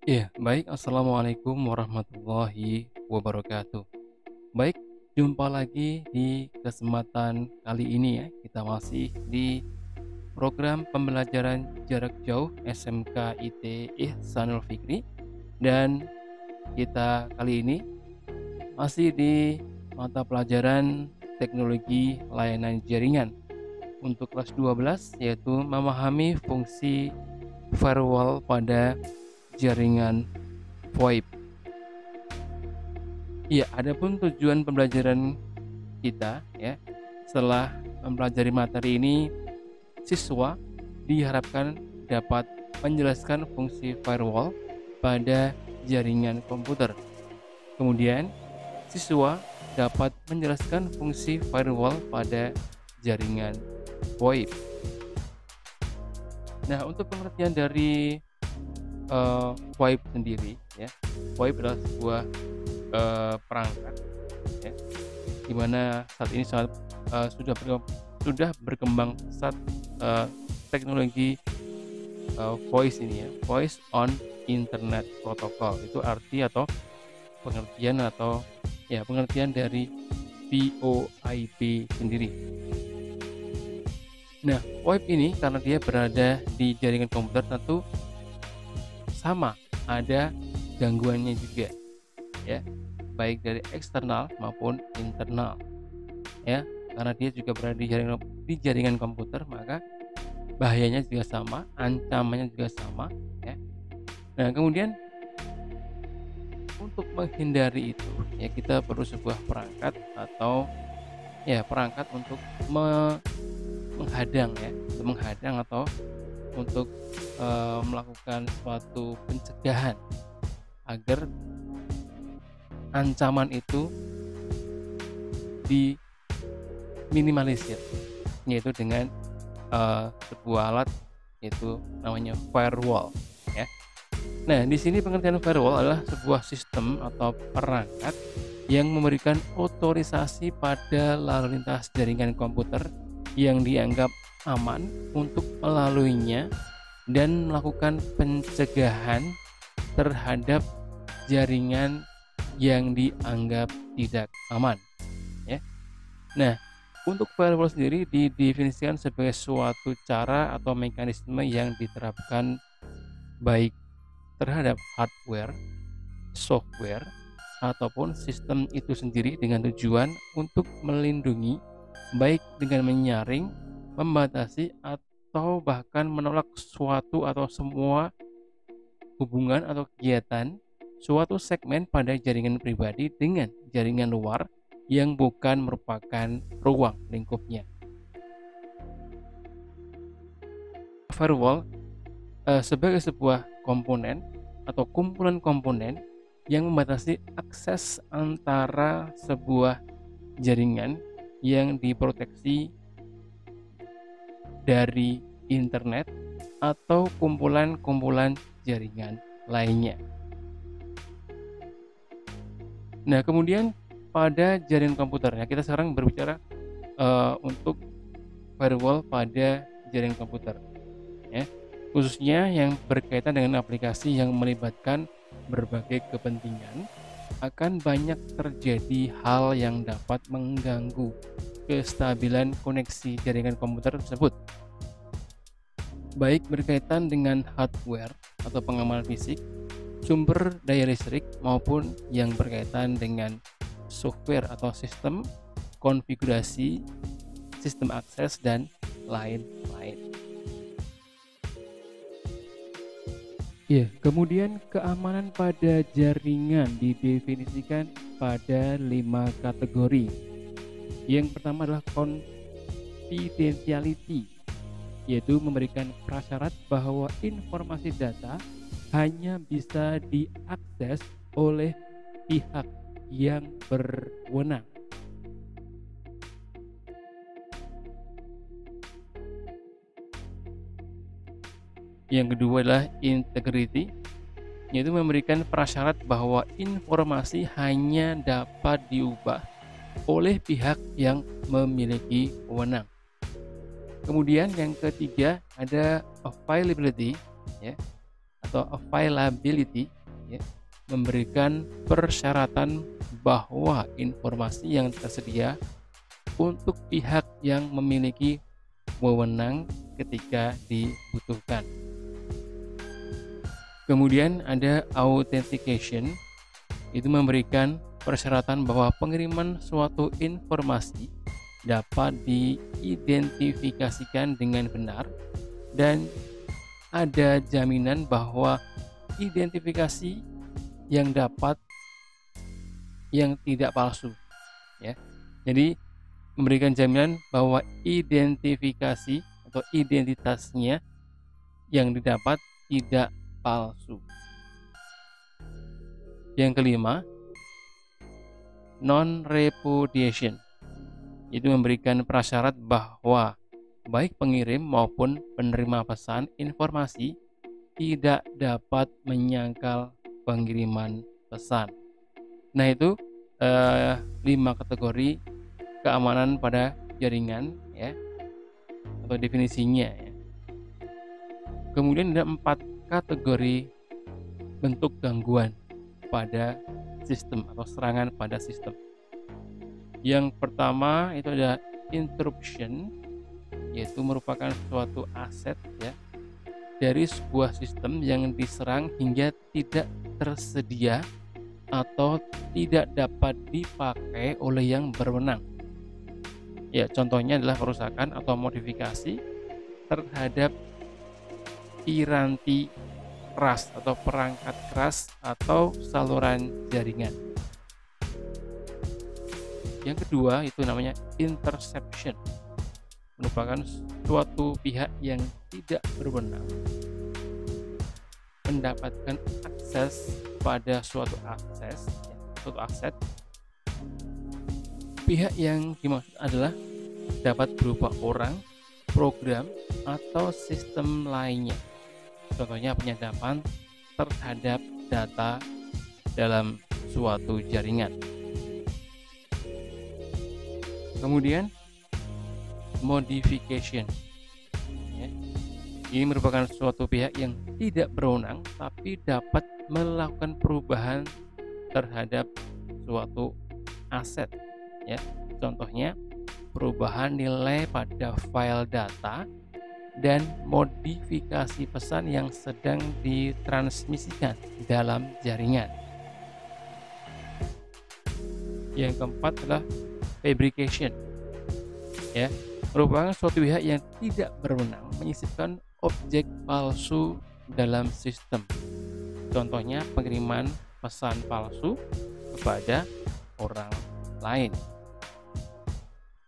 Iya, baik. Assalamualaikum warahmatullahi wabarakatuh. Baik, jumpa lagi di kesempatan kali ini ya. Kita masih di program pembelajaran jarak jauh SMK IT Ihsanul Fikri, dan kita kali ini masih di mata pelajaran teknologi layanan jaringan untuk kelas 12, yaitu memahami fungsi firewall pada jaringan VoIP. Iya, adapun tujuan pembelajaran kita ya, setelah mempelajari materi ini, siswa diharapkan dapat menjelaskan fungsi firewall pada jaringan komputer. Kemudian, siswa dapat menjelaskan fungsi firewall pada jaringan VoIP. Nah, untuk pengertian dari VoIP sendiri ya, VoIP adalah sebuah perangkat ya, di mana saat ini sudah berkembang pesat teknologi voice ini ya, Voice on Internet Protocol. Itu arti atau pengertian dari VoIP sendiri. Nah, VoIP ini karena dia berada di jaringan komputer, tentu sama ada gangguannya juga ya, baik dari eksternal maupun internal ya, karena dia juga berada di jaringan komputer, maka bahayanya juga sama, ancamannya juga sama ya. Nah, kemudian untuk menghindari itu ya, kita perlu sebuah perangkat atau ya perangkat untuk menghadang ya, untuk menghadang atau untuk melakukan suatu pencegahan agar ancaman itu diminimalisir, yaitu dengan sebuah alat, yaitu namanya firewall ya. Nah, di sini pengertian firewall adalah sebuah sistem atau perangkat yang memberikan otorisasi pada lalu lintas jaringan komputer yang dianggap aman untuk melaluinya dan melakukan pencegahan terhadap jaringan yang dianggap tidak aman ya. Nah, untuk firewall sendiri didefinisikan sebagai suatu cara atau mekanisme yang diterapkan baik terhadap hardware, software, ataupun sistem itu sendiri dengan tujuan untuk melindungi, baik dengan menyaring, membatasi, atau bahkan menolak suatu atau semua hubungan atau kegiatan suatu segmen pada jaringan pribadi dengan jaringan luar yang bukan merupakan ruang lingkupnya. Firewall sebagai sebuah komponen atau kumpulan komponen yang membatasi akses antara sebuah jaringan yang diproteksi dari internet atau kumpulan-kumpulan jaringan lainnya. Nah, kemudian pada jaringan komputer ya, kita sekarang berbicara untuk firewall pada jaringan komputer ya, khususnya yang berkaitan dengan aplikasi yang melibatkan berbagai kepentingan. Akan banyak terjadi hal yang dapat mengganggu kestabilan koneksi jaringan komputer tersebut, baik berkaitan dengan hardware atau pengamanan fisik, sumber daya listrik, maupun yang berkaitan dengan software atau sistem, konfigurasi, sistem akses, dan lain-lain. Ya, kemudian keamanan pada jaringan didefinisikan pada 5 kategori. Yang pertama adalah confidentiality, yaitu memberikan prasyarat bahwa informasi data hanya bisa diakses oleh pihak yang berwenang. Yang kedua adalah integrity, yaitu memberikan prasyarat bahwa informasi hanya dapat diubah oleh pihak yang memiliki wewenang. Kemudian yang ketiga ada availability ya, atau availability, ya, memberikan persyaratan bahwa informasi yang tersedia untuk pihak yang memiliki wewenang ketika dibutuhkan. Kemudian ada authentication, itu memberikan persyaratan bahwa pengiriman suatu informasi dapat diidentifikasikan dengan benar dan ada jaminan bahwa identifikasi yang tidak palsu, ya. Jadi memberikan jaminan bahwa identifikasi atau identitasnya yang didapat tidak palsu. Yang kelima, non-repudiation, itu memberikan prasyarat bahwa baik pengirim maupun penerima pesan informasi tidak dapat menyangkal pengiriman pesan. Nah, itu 5 kategori keamanan pada jaringan, ya, atau definisinya, ya. Kemudian ada 4 kategori bentuk gangguan pada sistem atau serangan pada sistem. Yang pertama itu ada interruption, yaitu merupakan suatu aset, ya, dari sebuah sistem yang diserang hingga tidak tersedia atau tidak dapat dipakai oleh yang berwenang. Ya, contohnya adalah kerusakan atau modifikasi terhadap piranti keras atau perangkat keras atau saluran jaringan. Yang kedua itu namanya interception, merupakan suatu pihak yang tidak berwenang mendapatkan akses pada suatu aset. Pihak yang dimaksud adalah dapat berupa orang, program, atau sistem lainnya. Contohnya penyadapan terhadap data dalam suatu jaringan. Kemudian modification, ya. Ini merupakan suatu pihak yang tidak berwenang tapi dapat melakukan perubahan terhadap suatu aset, ya. Contohnya perubahan nilai pada file data dan modifikasi pesan yang sedang ditransmisikan dalam jaringan. Yang keempat adalah fabrication, ya, merupakan suatu pihak yang tidak berwenang menyisipkan objek palsu dalam sistem. Contohnya pengiriman pesan palsu kepada orang lain.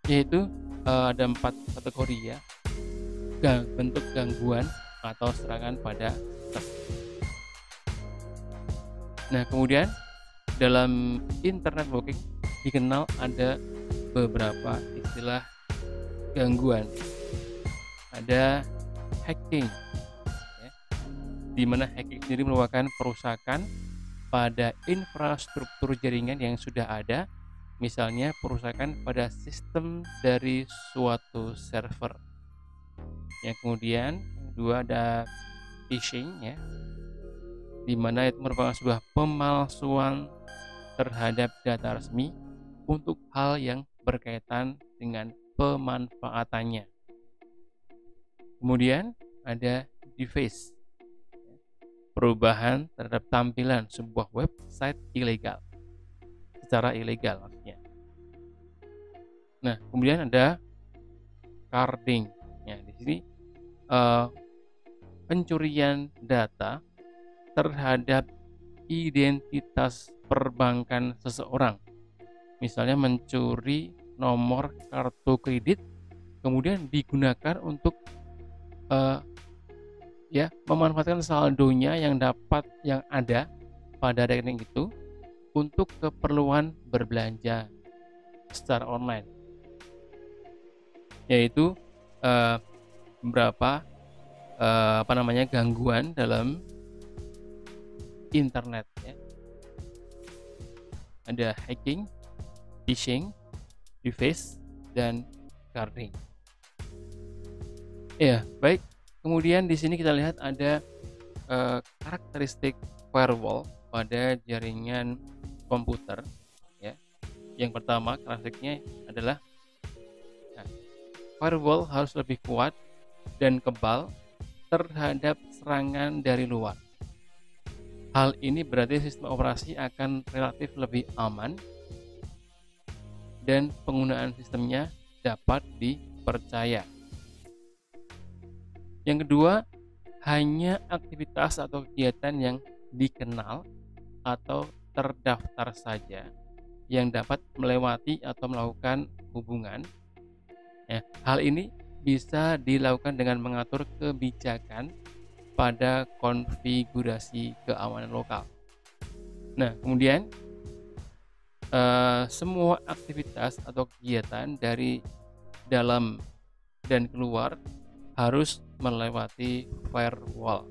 Yaitu ada 4 kategori, ya, bentuk gangguan atau serangan pada sistem. Nah, kemudian dalam internet networking dikenal ada beberapa istilah gangguan. Ada hacking, ya, di mana hacking sendiri merupakan perusakan pada infrastruktur jaringan yang sudah ada, misalnya perusakan pada sistem dari suatu server. Yang kemudian kedua ada phishing, ya, di mana itu merupakan sebuah pemalsuan terhadap data resmi untuk hal yang berkaitan dengan pemanfaatannya. Kemudian ada deface, perubahan terhadap tampilan sebuah website ilegal, secara ilegal maksudnya. Nah, kemudian ada carding. Ya, di sini pencurian data terhadap identitas perbankan seseorang. Misalnya mencuri nomor kartu kredit kemudian digunakan untuk memanfaatkan saldonya yang ada pada rekening itu untuk keperluan berbelanja secara online. Yaitu beberapa gangguan dalam internet, ya. Ada hacking, phishing, deface, dan carding. Ya, baik. Kemudian di sini kita lihat ada karakteristik firewall pada jaringan komputer ya. Yang pertama karakteristiknya adalah nah, firewall harus lebih kuat dan kebal terhadap serangan dari luar. Hal ini berarti sistem operasi akan relatif lebih aman dan penggunaan sistemnya dapat dipercaya. Yang kedua, hanya aktivitas atau kegiatan yang dikenal atau terdaftar saja yang dapat melewati atau melakukan hubungan. Ya, hal ini bisa dilakukan dengan mengatur kebijakan pada konfigurasi keamanan lokal. Nah, kemudian semua aktivitas atau kegiatan dari dalam dan keluar harus melewati firewall.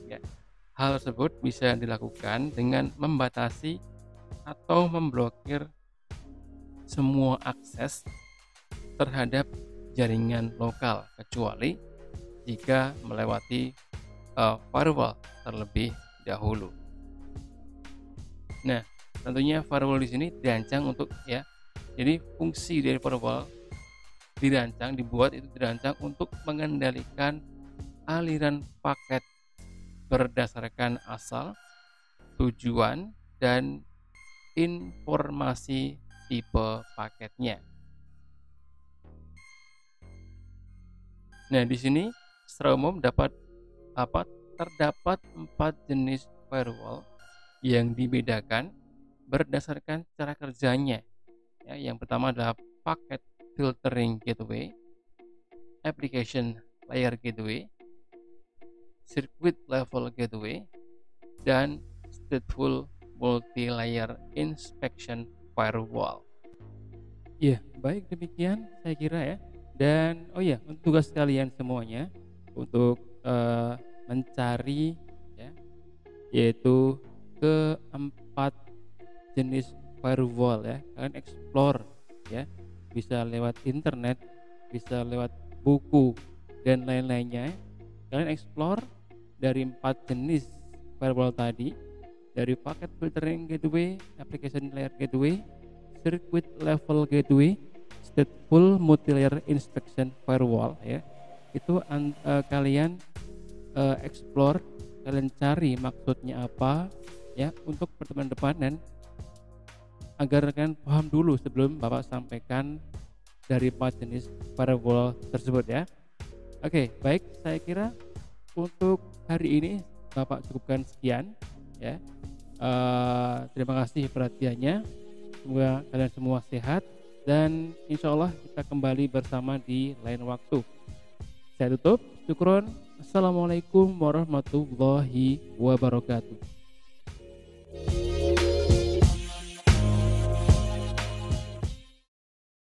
Ya. Hal tersebut bisa dilakukan dengan membatasi atau memblokir semua akses terhadap jaringan lokal kecuali jika melewati firewall terlebih dahulu. Nah, tentunya firewall di sini dirancang untuk ya. Jadi fungsi dari firewall dibuat untuk mengendalikan aliran paket berdasarkan asal, tujuan, dan informasi tipe paketnya. Nah, di sini secara umum terdapat 4 jenis firewall yang dibedakan berdasarkan cara kerjanya. Ya, yang pertama adalah packet filtering gateway, application layer gateway, circuit level gateway, dan stateful multi-layer inspection firewall. Ya, baik demikian saya kira ya. Dan untuk tugas kalian semuanya untuk mencari ya, yaitu keempat jenis firewall ya. Kalian explore ya. Bisa lewat internet, bisa lewat buku dan lain-lainnya. Kalian explore dari 4 jenis firewall tadi, dari packet filtering gateway, application layer gateway, circuit level gateway, stateful multi-layer inspection firewall ya. Itu kalian explore, kalian cari maksudnya apa ya untuk pertemuan depan, dan agar kalian paham dulu sebelum Bapak sampaikan dari 4 jenis firewall tersebut ya. Oke, baik, saya kira untuk hari ini Bapak cukupkan sekian ya. Terima kasih perhatiannya. Semoga kalian semua sehat dan insya Allah kita kembali bersama di lain waktu. Saya tutup. Syukron. Assalamualaikum warahmatullahi wabarakatuh.